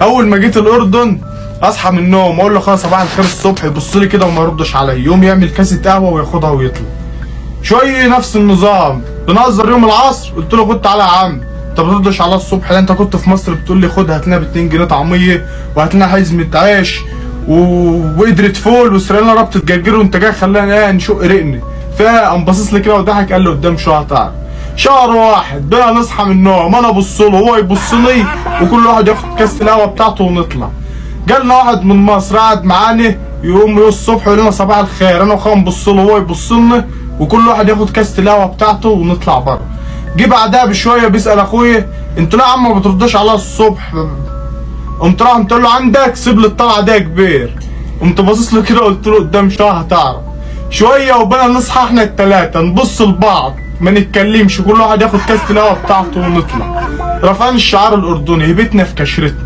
اول ما جيت الاردن اصحى من النوم اقول له خلاص صباح الخير الصبح، يبص لي كده وما يردش عليا، يقوم يعمل كاسه قهوه وياخدها ويطلع. شويه نفس النظام، بنهزر يوم العصر قلت له خد تعالى يا عم، انت ما بتردش عليا الصبح؟ لا انت كنت في مصر بتقول لي خد هات لنا ب 2 جنيه طعميه وهات لنا حزمه عيش وقدرة فول وسرقنا ربطه جرجير وانت جاي خلانا نشق رقني. فقام باصص لي كده وضحك قال لي قدام شويه هتعرف. شهر واحد بقى نصحى من النوم انا ابص له وهو يبص لي وكل واحد ياخد كاس القهوه بتاعته ونطلع. جالنا واحد من مصر قعد معانا يقوم الصبح يقول لنا صباح الخير، انا واخويا نبص له وهو يبص لنا وكل واحد ياخد كاس القهوه بتاعته ونطلع بره. جه بعدها بشويه بيسال اخويا انتوا ليه يا عم ما بتردوش عليا الصبح؟ قمت راح قلت له عندك سيب لي الطلعه دي يا كبير. قمت باصص له كده قلت له قدام شويه هتعرف. شويه وبنا نصحى احنا الثلاثه نبص لبعض ما نتكلمش، كل واحد ياخد كاس القهوه بتاعته ونطلع. رفعنا الشعار الاردني هبتنا في كشرتنا.